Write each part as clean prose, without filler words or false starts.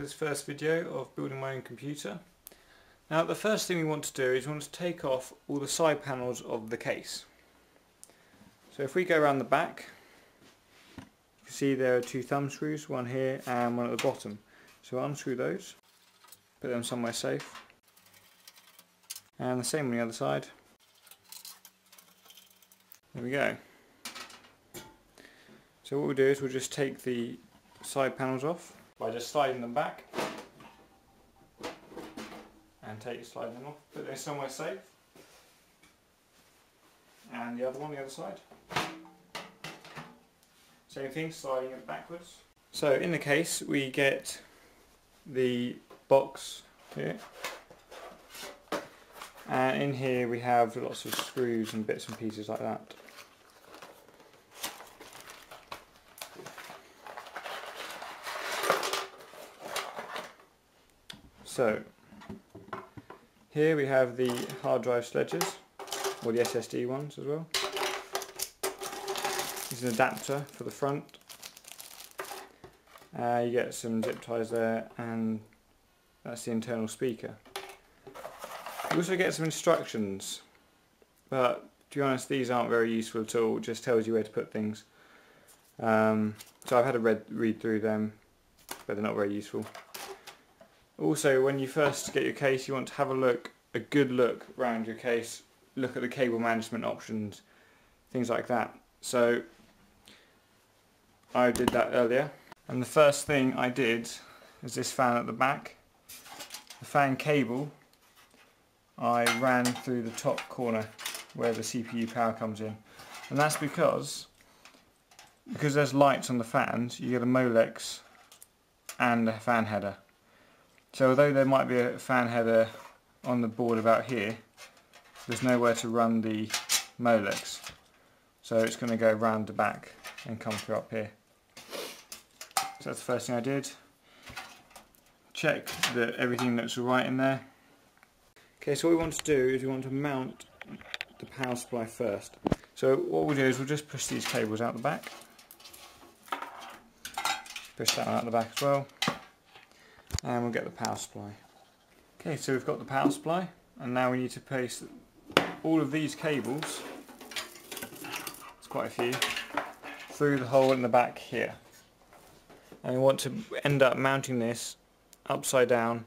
this first video of building my own computer. Now the first thing we want to do is we want to take off all the side panels of the case. So if we go around the back, you can see there are two thumb screws, one here and one at the bottom. So unscrew those, put them somewhere safe, and the same on the other side. There we go. So what we'll do is we'll just take the side panels off by just sliding them back and sliding them off, put them somewhere safe, and the other one, the other side. Same thing, sliding it backwards. So in the case we get the box here, and in here we have lots of screws and bits and pieces like that. So here we have the hard drive sledges, or the SSD ones as well. This is an adapter for the front. You get some zip ties there, and that's the internal speaker. You also get some instructions, but to be honest these aren't very useful at all. It just tells you where to put things. So I've had a read through them, but they're not very useful. Also, when you first get your case, you want to have a good look around your case, look at the cable management options, things like that. So I did that earlier, and the first thing I did is this fan at the back. The fan cable I ran through the top corner where the CPU power comes in, and that's because there's lights on the fans, you get a molex and a fan header. So although there might be a fan header on the board about here, there's nowhere to run the molex. So it's going to go round the back and come through up here. So that's the first thing I did. Check that everything looks alright in there. Okay, so what we want to do is we want to mount the power supply first. So what we'll do is we'll just push these cables out the back. Push that one out the back as well. And we'll get the power supply. Okay, so we've got the power supply, and now we need to place all of these cables, it's quite a few, through the hole in the back here. And we want to end up mounting this upside down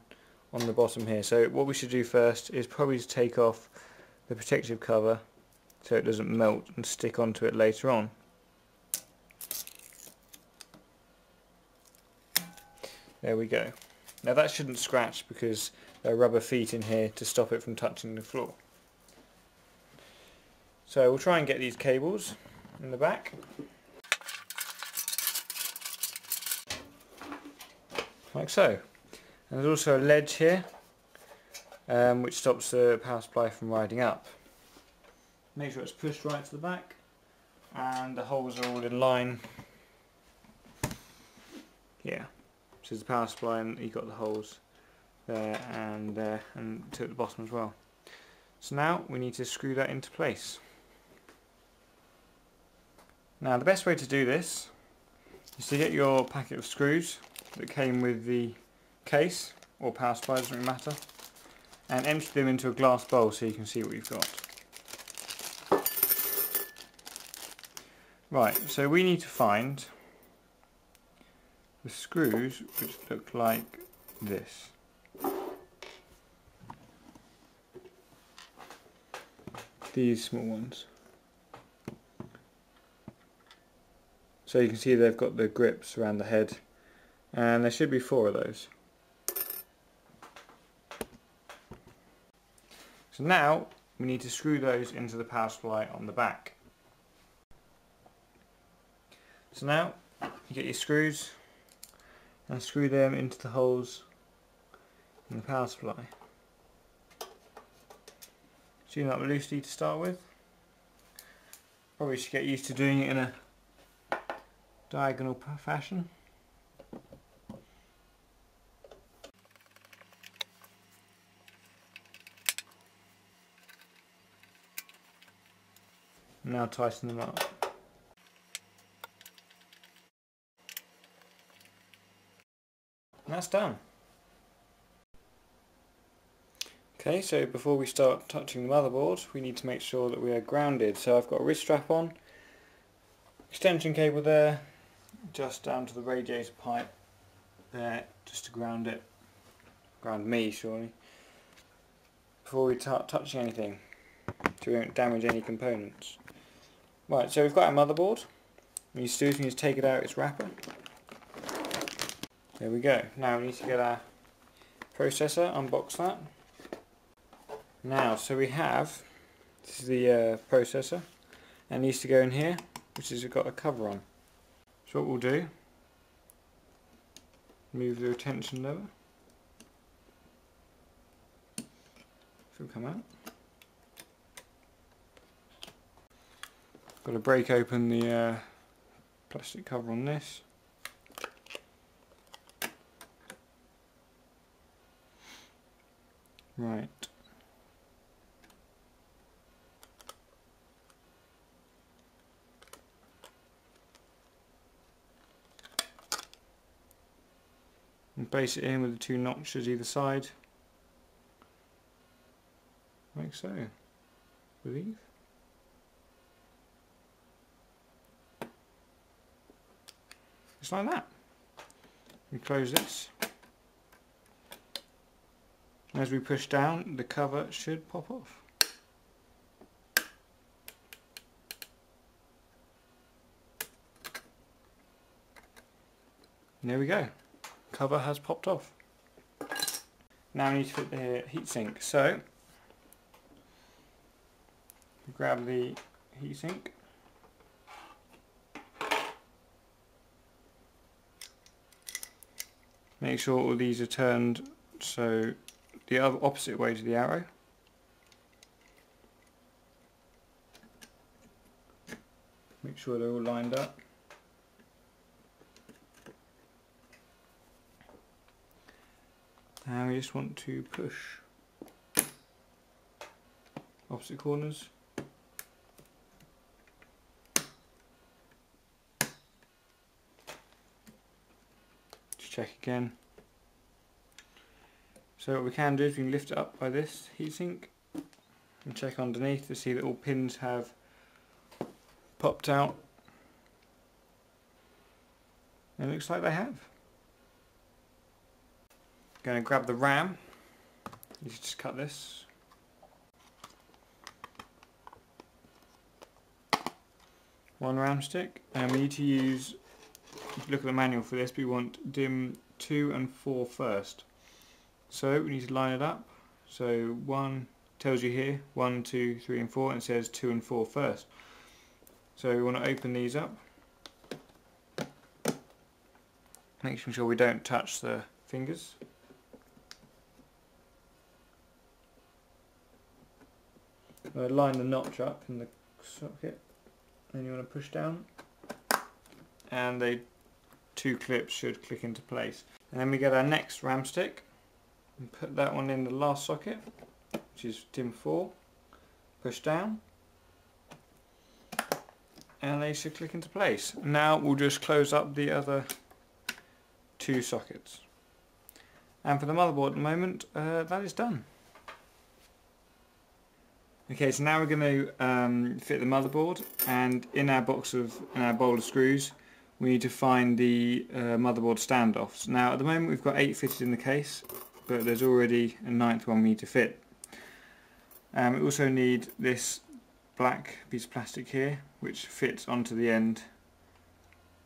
on the bottom here. So what we should do first is probably to take off the protective cover so it doesn't melt and stick onto it later on. There we go. Now that shouldn't scratch because there are rubber feet in here to stop it from touching the floor. So we'll try and get these cables in the back. Like so. And there's also a ledge here which stops the power supply from riding up. Make sure it's pushed right to the back and the holes are all in line. Yeah. So there's the power supply, and you've got the holes there and there and two at the bottom as well. So now we need to screw that into place. Now the best way to do this is to get your packet of screws that came with the case, or power supply, doesn't really matter, and empty them into a glass bowl so you can see what you've got. Right, so we need to find the screws which look like this. These small ones. So you can see they've got the grips around the head, and there should be 4 of those. So now we need to screw those into the power supply on the back. So now you get your screws and screw them into the holes in the power supply. Tune up loosely to start with. Probably should get used to doing it in a diagonal fashion. Now tighten them up. And that's done. Okay, so before we start touching the motherboard, we need to make sure that we are grounded. So I've got a wrist strap on, extension cable there, just down to the radiator pipe there, just to ground it. Ground me, surely. Before we start touching anything, so we won't damage any components. Right, so we've got our motherboard. We need to do is we need to take it out its wrapper. There we go. Now we need to get our processor, unbox that. Now, so we have, this is the processor, and it needs to go in here, which has got a cover on. So what we'll do, move the retention lever, should come out. Got to break open the plastic cover on this. Right. And place it in with the two notches either side, like so, I believe. Just like that. We close this. As we push down, the cover should pop off. And there we go. Cover has popped off. Now we need to fit the heatsink. So, grab the heatsink. Make sure all these are turned so the other opposite way to the arrow. Make sure they're all lined up. And we just want to push opposite corners. Just check again. So what we can do is we can lift it up by this heatsink and check underneath to see that all pins have popped out. And it looks like they have. Going to grab the RAM. You just cut this. One RAM stick, and we need to use, look at the manual for this, but we want DIMM 2 and 4 first. So we need to line it up. So 1 tells you here 1, 2, 3 and 4, and it says 2 and 4 first. So we want to open these up. Making sure we don't touch the fingers. Line the notch up in the socket, then you want to push down, and the two clips should click into place. And then we get our next RAM stick and put that one in the last socket, which is DIMM 4. Push down, and they should click into place. Now we'll just close up the other two sockets. And for the motherboard at the moment, that is done. Okay, so now we're going to fit the motherboard, and in our bowl of screws we need to find the motherboard standoffs. Now at the moment we've got 8 fitted in the case, but there's already a 9th one we need to fit. We also need this black piece of plastic here, which fits onto the end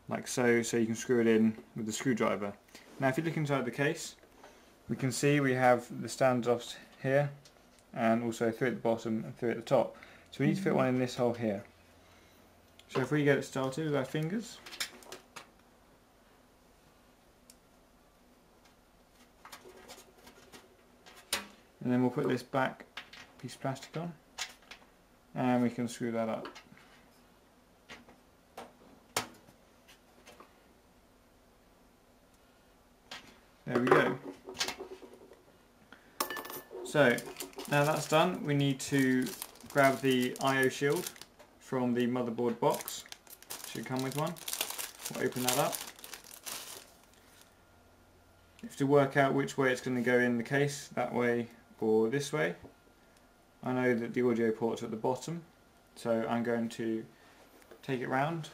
like so, so you can screw it in with the screwdriver. Now if you look inside the case, we can see we have the standoffs here, and also 3 at the bottom and 3 at the top. So we need to fit one in this hole here. So if we get it started with our fingers, and then we'll put this back piece of plastic on, and we can screw that up. There we go. So now that's done, we need to grab the I/O shield from the motherboard box. Should come with one. We'll open that up. You have to work out which way it's going to go in the case, that way or this way. I know that the audio port's at the bottom, so I'm going to take it round.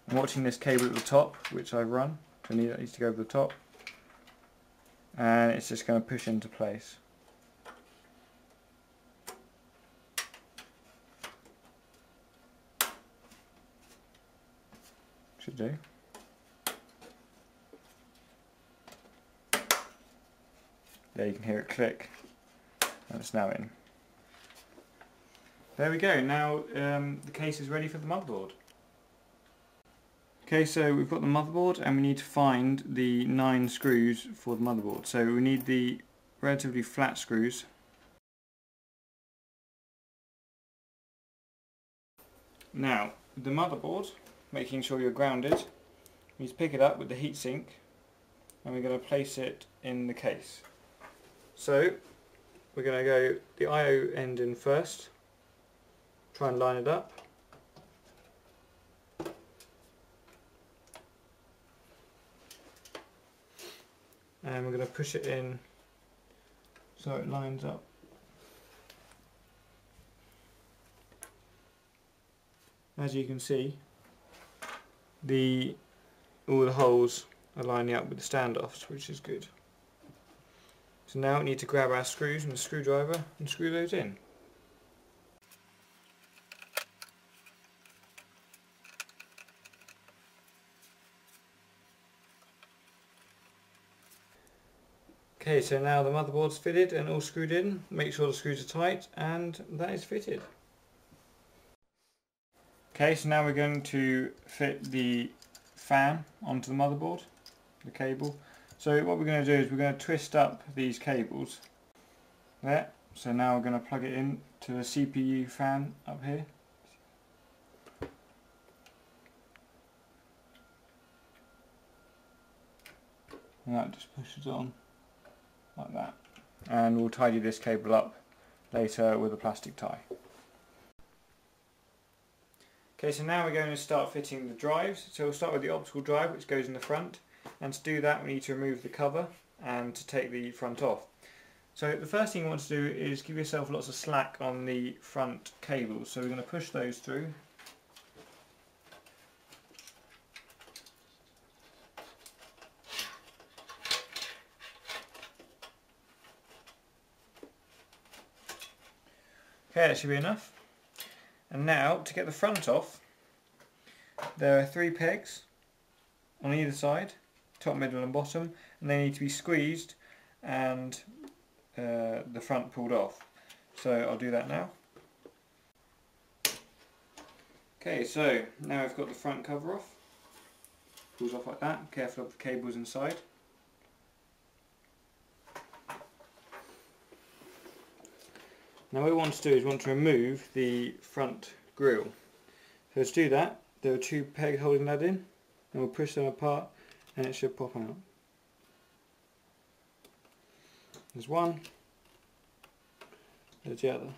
I'm watching this cable at the top, which I've run, so that needs to go over the top, and it's just going to push into place. Should do. There you can hear it click, and it's now in. There we go, now the case is ready for the motherboard. Okay, so we've got the motherboard and we need to find the 9 screws for the motherboard. So we need the relatively flat screws. Now, the motherboard, making sure you're grounded, you need to pick it up with the heatsink and we're going to place it in the case. So we're going to go the I/O end in first, try and line it up. And we're going to push it in so it lines up. As you can see, all the holes are lining up with the standoffs, which is good. So now we need to grab our screws and the screwdriver and screw those in. Okay, so now the motherboard's fitted and all screwed in. Make sure the screws are tight, and that is fitted. Okay, so now we're going to fit the fan onto the motherboard, the cable. So what we're going to do is we're going to twist up these cables there. So now we're going to plug it in to the CPU fan up here. And that just pushes on like that. And we'll tidy this cable up later with a plastic tie. Okay, so now we're going to start fitting the drives. So we'll start with the optical drive, which goes in the front. And to do that we need to remove the cover and to take the front off. So the first thing you want to do is give yourself lots of slack on the front cables. So we're going to push those through. Okay, that should be enough. And now to get the front off, there are 3 pegs on either side, top, middle and bottom, and they need to be squeezed and the front pulled off. So I'll do that now. Okay, so now I've got the front cover off. Pulls off like that, careful of the cables inside. Now what we want to do is we want to remove the front grille. So to do that, there are 2 pegs holding that in, and we'll push them apart and it should pop out. There's one, there's the other.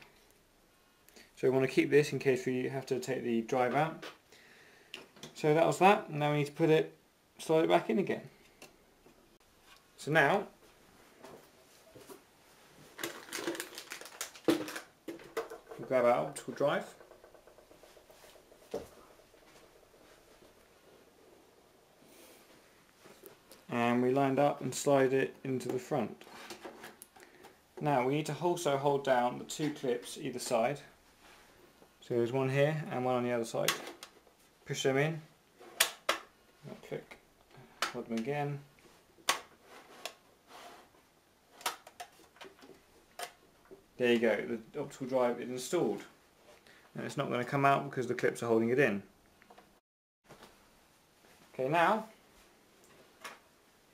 So we want to keep this in case we have to take the drive out. So that was that, and now we need to put it, slide it back in again. So now, we'll grab our optical drive. And we lined up and slide it into the front. Now we need to also hold down the 2 clips either side. So there's one here and one on the other side. Push them in. Click. Hold them again. There you go. The optical drive is installed. And it's not going to come out because the clips are holding it in. Okay, now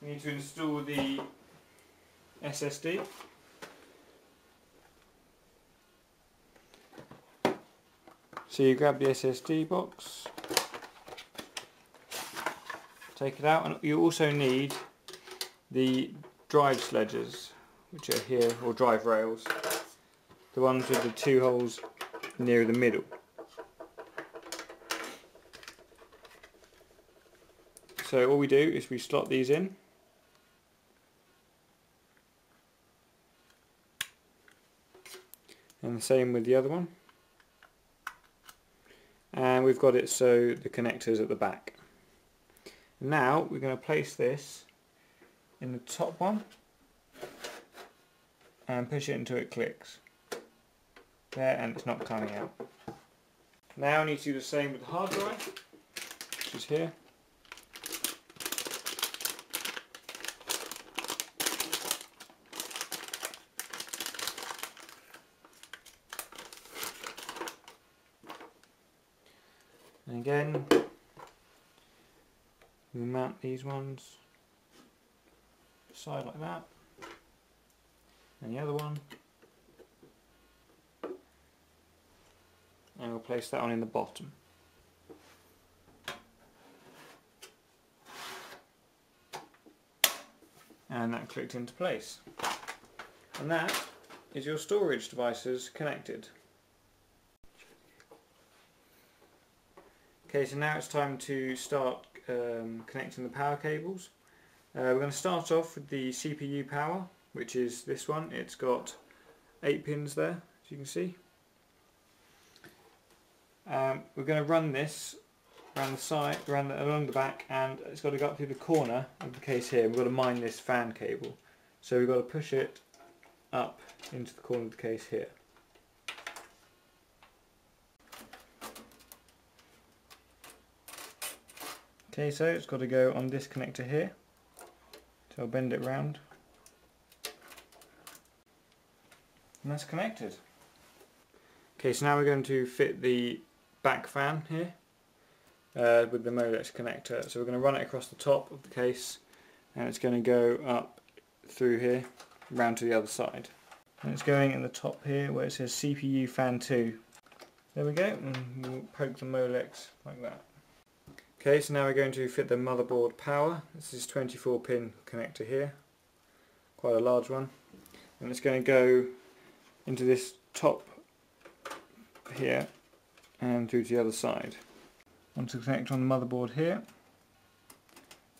we need to install the SSD. So you grab the SSD box, take it out, and you also need the drive sledges, which are here, or drive rails, the ones with the 2 holes near the middle. So all we do is we slot these in. And the same with the other one. And we've got it so the connector's at the back. Now we're going to place this in the top one and push it until it clicks. There, and it's not coming out. Now I need to do the same with the hard drive, which is here. And again, we mount these ones side like that, and the other one, and we'll place that one in the bottom. And that clicked into place. And that is your storage devices connected. Okay, so now it's time to start connecting the power cables. We're going to start off with the CPU power, which is this one. It's got 8 pins there, as you can see. We're going to run this around the side, along the back, and it's got to go up through the corner of the case here. We've got to mine this fan cable. So we've got to push it up into the corner of the case here. Okay, so it's got to go on this connector here. So I'll bend it round. And that's connected. Okay, so now we're going to fit the back fan here with the molex connector. So we're going to run it across the top of the case, and it's going to go up through here, round to the other side. And it's going in the top here where it says CPU fan 2. There we go, and we'll poke the molex like that. Okay, so now we're going to fit the motherboard power. This is 24 pin connector here, quite a large one, and it's going to go into this top here and through to the other side. Want to connect on the motherboard here.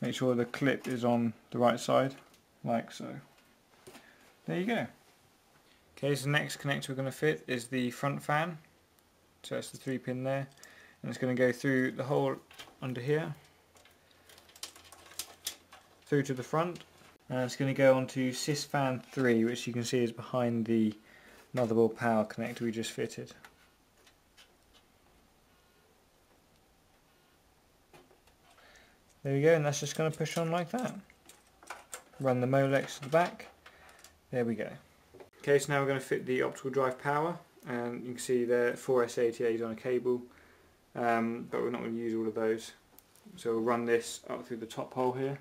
Make sure the clip is on the right side, like so. There you go. Okay, so the next connector we're going to fit is the front fan. So that's the 3 pin there, and it's going to go through the hole under here, through to the front, and it's going to go onto sys fan 3, which you can see is behind the motherboard power connector we just fitted. There we go, and that's just going to push on like that. Run the molex to the back. There we go. Okay, so now we're going to fit the optical drive power, and you can see there are 4 SATAs on a cable, but we're not going to use all of those. So we'll run this up through the top hole here,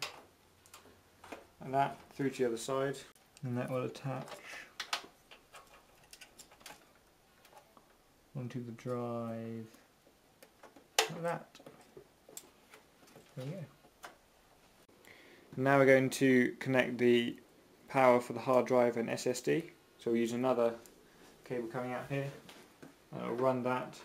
like that, through to the other side, and that will attach onto the drive, like that. There we go. Now we're going to connect the power for the hard drive and SSD. So we'll use another cable coming out here, and I'll run that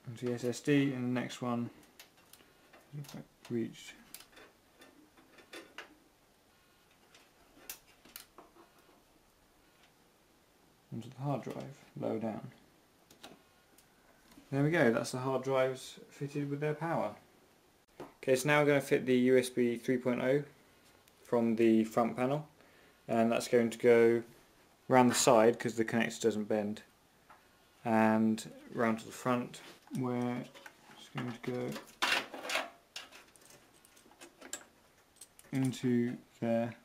onto the SSD, and the next one, if I reached, onto the hard drive, lower down. There we go, that's the hard drives fitted with their power. Okay, so now we're going to fit the USB 3.0 from the front panel, and that's going to go around the side because the connector doesn't bend, and round to the front where it's going to go into there,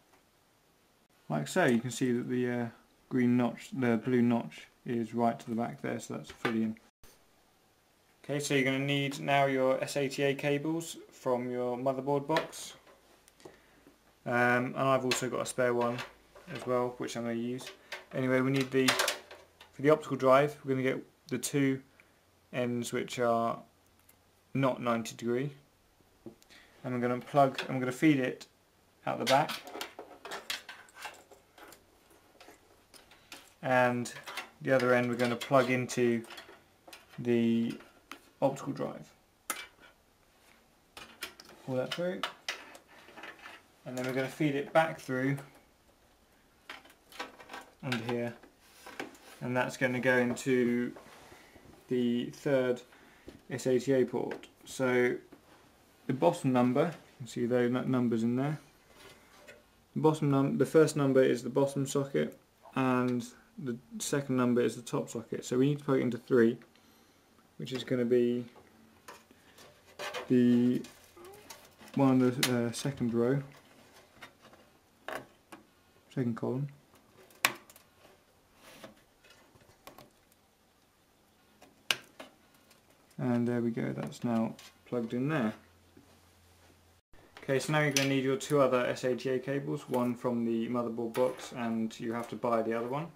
like so. You can see that the green notch, the blue notch, is right to the back there, so that's fully in. Okay, so you're going to need now your SATA cables from your motherboard box, and I've also got a spare one as well, which I'm going to use. Anyway, we need for the optical drive, we're going to get the 2 ends which are not 90 degree, and I'm going to feed it out the back, and the other end we're going to plug into the optical drive. Pull that through, and then we're going to feed it back through under here, and that's going to go into the third SATA port. So the bottom number, you can see those numbers in there. The first number is the bottom socket, and the second number is the top socket. So we need to plug it into 3, which is going to be the one on the second row, second column. And there we go, that's now plugged in there. Okay, so now you're going to need your 2 other SATA cables, one from the motherboard box, and you have to buy the other one.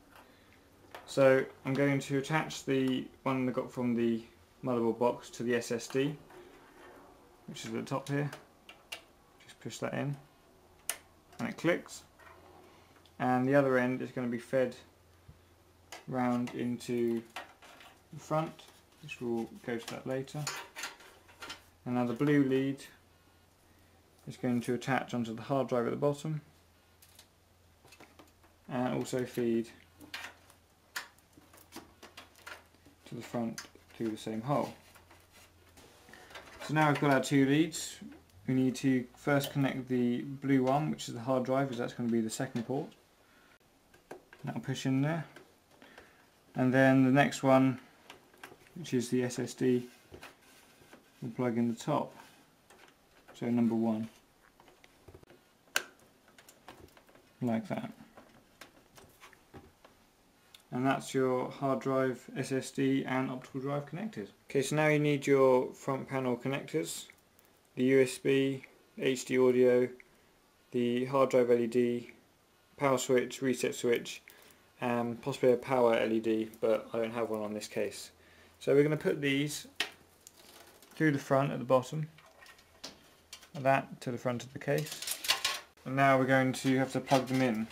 So I'm going to attach the one I got from the motherboard box to the SSD, which is at the top here. Just push that in, and it clicks. And the other end is going to be fed round into the front, which we'll go to that later. And now the blue lead is going to attach onto the hard drive at the bottom, and also feed to the front through the same hole. So now we've got our 2 leads. We need to first connect the blue one, which is the hard drive, because that's going to be the second port. That'll push in there. And then the next one, which is the SSD, will plug in the top. So number 1. Like that. And that's your hard drive, SSD and optical drive connected. Okay, so now you need your front panel connectors, the USB, HD audio, the hard drive LED, power switch, reset switch, and possibly a power LED, but I don't have one on this case. So we're going to put these through the front at the bottom, and that to the front of the case. And now we're going to have to plug them in.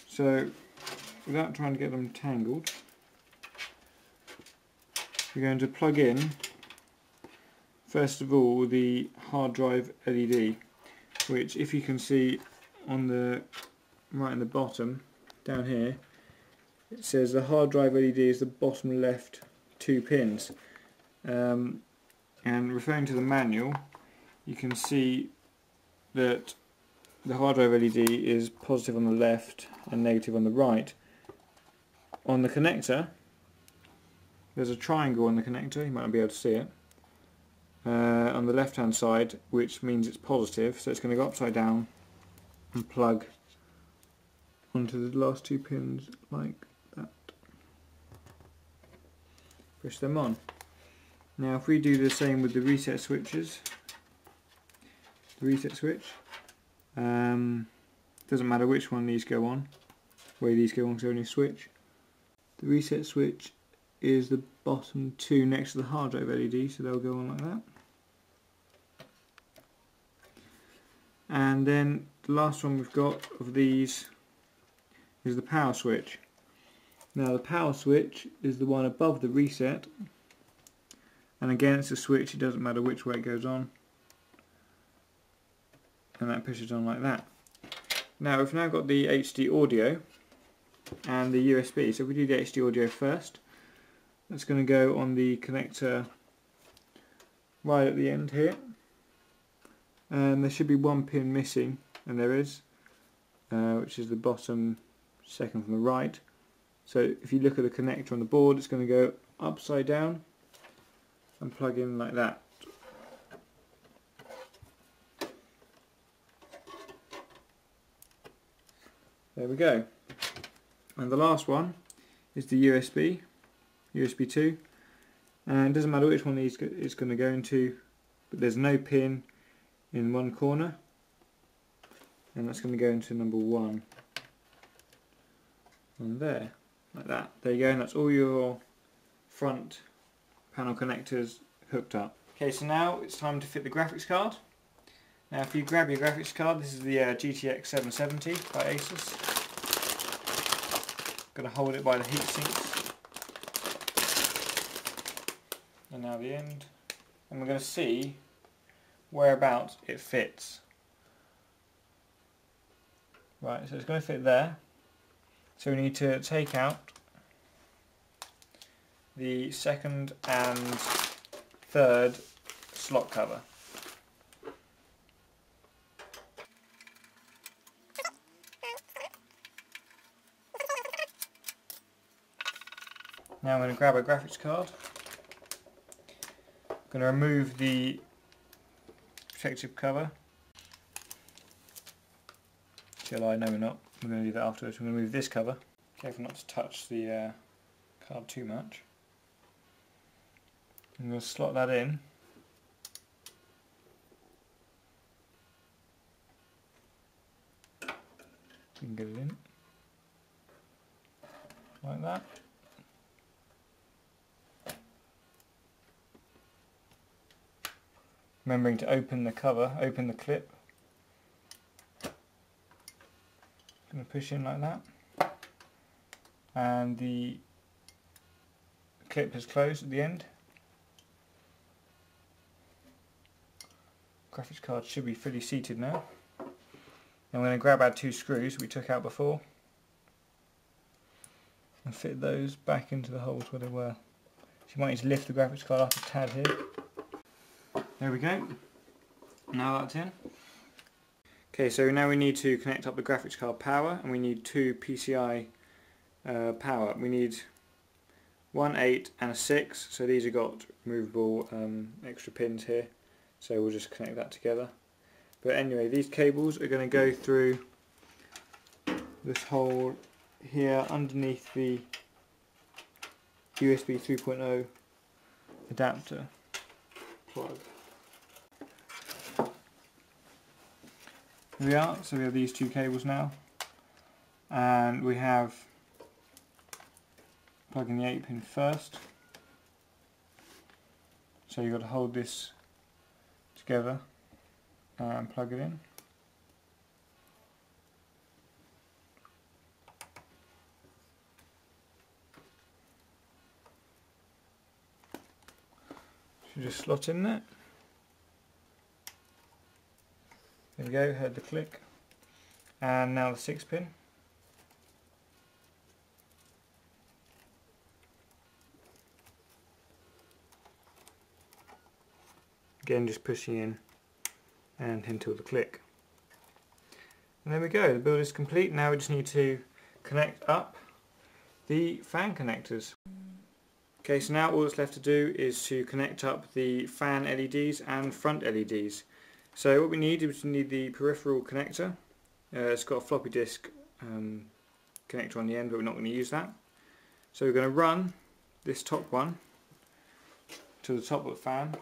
So without trying to get them tangled, we're going to plug in first of all the hard drive LED, which, if you can see on the right in the bottom down here, it says the hard drive LED is the bottom left 2 pins, and referring to the manual, you can see that the hard drive LED is positive on the left and negative on the right. On the connector, there's a triangle on the connector, you might not be able to see it, on the left hand side, which means it's positive, so it's going to go upside down and plug onto the last 2 pins like that. Push them on. Now if we do the same with the reset switches, the reset switch, doesn't matter which one these go on, where these go on, because they're only a switch. The reset switch is the bottom 2 next to the hard drive LED, so they'll go on like that. And then the last one we've got of these is the power switch. Now the power switch is the one above the reset, and again it's a switch, it doesn't matter which way it goes on, and that pushes on like that. Now we've now got the HD audio and the USB, so if we do the HD audio first, that's going to go on the connector right at the end here, and there should be 1 pin missing, and there is, which is the bottom second from the right. So if you look at the connector on the board, it's going to go upside down and plug in like that. There we go. And the last one is the USB 2, and it doesn't matter which one it's going to go into, but there's no pin in one corner, and that's going to go into number 1 on there, like that. There you go, and that's all your front panel connectors hooked up. Okay, so now it's time to fit the graphics card. Now if you grab your graphics card, this is the GTX 750 by ASUS. Got to hold it by the heat sinks. And now the end. And we're going to see whereabouts it fits. Right, so it's going to fit there. So we need to take out the second and third slot cover. Now I'm going to grab a graphics card. I'm going to remove the protective cover. Shall I? No, we're not. We're going to do that afterwards. We're going to remove this cover. Careful not to touch the card too much. I'm going to slot that in. You can get it in like that. Remembering to open the cover, open the clip. Going to push in like that, and the clip is closed at the end. Graphics card should be fully seated now. I'm going to grab our two screws we took out before and fit those back into the holes where they were. So you might need to lift the graphics card up a tad here. There we go. Now that's in. Okay, so now we need to connect up the graphics card power, and we need two PCI power. We need 1, 8 and a 6, so these have got removable extra pins here, so we'll just connect that together. But anyway, these cables are going to go through this hole here underneath the USB 3.0 adapter plug. Here we are, so we have these two cables now, and we have plugging the 8 pin first, so you've got to hold this together and plug it in. Should just slot in there. There we go, heard the click. And now the 6 pin. Again, just pushing in and until the click. And there we go, the build is complete. Now we just need to connect up the fan connectors. Okay, so now all that's left to do is to connect up the fan LEDs and front LEDs. So what we need is we need the peripheral connector. It's got a floppy disk connector on the end, but we're not going to use that. So we're going to run this top one to the top of the fan.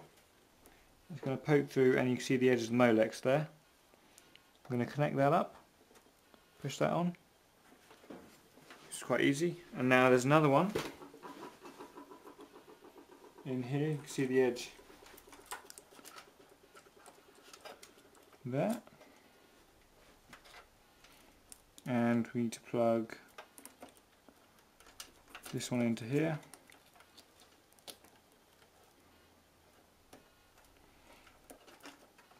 It's going to poke through, and you can see the edge of the molex there. I'm going to connect that up, push that on. It's quite easy. And now there's another one in here. You can see the edge there, and we need to plug this one into here.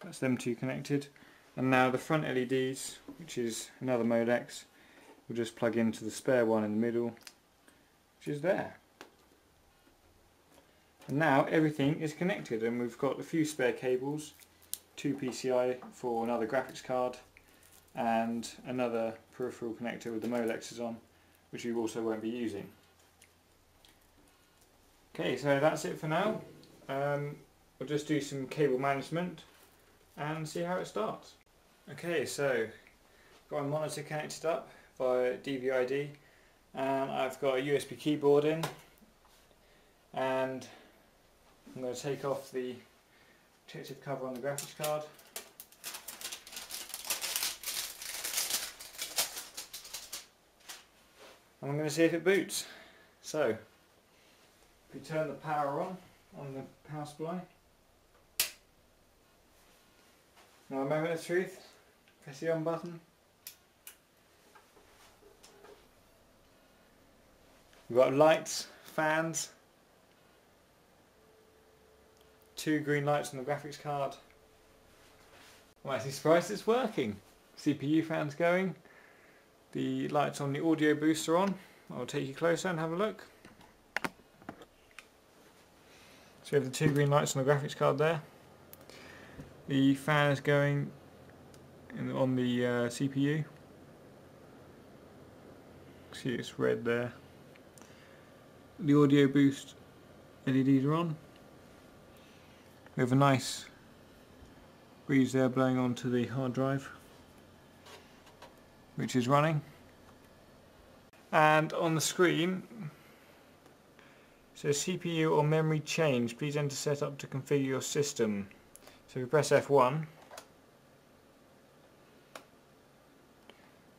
That's them two connected, and now the front LEDs, which is another molex, we'll just plug into the spare one in the middle, which is there. And now everything is connected, and we've got a few spare cables, 2 PCI for another graphics card, and another peripheral connector with the molexes on, which we also won't be using. Okay, so that's it for now. We'll just do some cable management and see how it starts. Okay, so got my monitor connected up via DVI-D, and I've got a USB keyboard in, and I'm going to take off the protective cover on the graphics card. And I'm going to see if it boots. So, if we turn the power on the power supply. Now a moment of truth, press the on button. We've got lights, fans, 2 green lights on the graphics card, I'm actually surprised it's working. CPU fan's going. The lights on the audio boost are on. I'll take you closer and have a look. So we have the two green lights on the graphics card there. The fan is going on the CPU. See, it's red there. The audio boost LEDs are on. We have a nice breeze there blowing onto the hard drive, which is running. And on the screen it says CPU or memory change. Please enter setup to configure your system. So we press F1.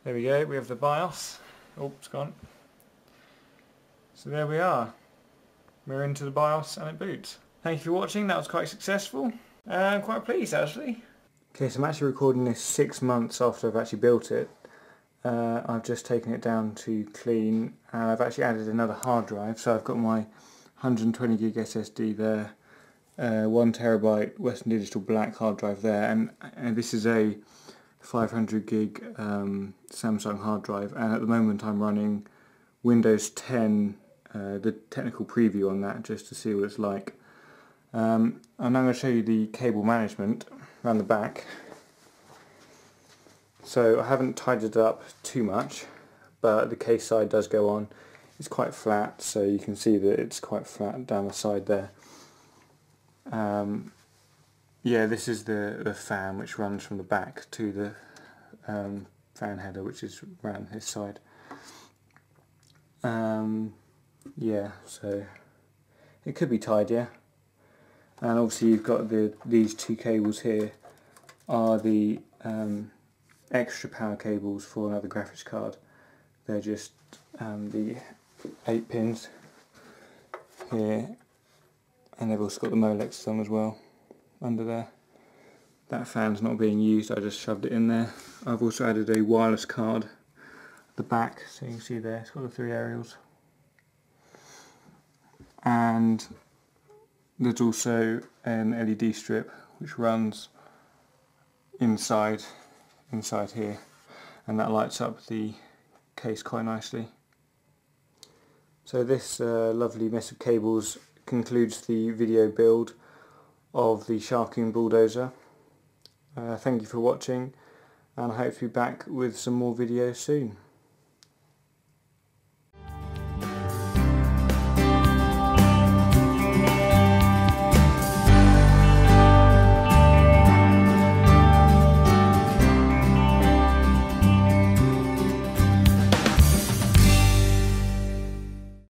There we go, we have the BIOS. Oh, it's gone. So there we are. We're into the BIOS and it boots. Thank you for watching, that was quite successful. I'm quite pleased actually. Okay, so I'm actually recording this 6 months after I've actually built it. I've just taken it down to clean and I've actually added another hard drive. So I've got my 120 gig SSD there, 1 terabyte Western Digital black hard drive there, and this is a 500 gig Samsung hard drive, and at the moment I'm running Windows 10, the technical preview on that just to see what it's like. I'm now going to show you the cable management around the back. So I haven't tidied it up too much, but the case side does go on. It's quite flat, so you can see that it's quite flat down the side there. Yeah, this is the fan which runs from the back to the fan header, which is around this side. Yeah, so it could be tidier. And obviously you've got these two cables here are the extra power cables for another graphics card. They're just the 8 pins here, and they've also got the molex on as well under there. That fan's not being used, I just shoved it in there. I've also added a wireless card at the back, so you can see there it's got the 3 aerials. And there's also an LED strip which runs inside here, and that lights up the case quite nicely. So this lovely mess of cables concludes the video build of the Sharkoon Bulldozer. Thank you for watching, and I hope to be back with some more videos soon.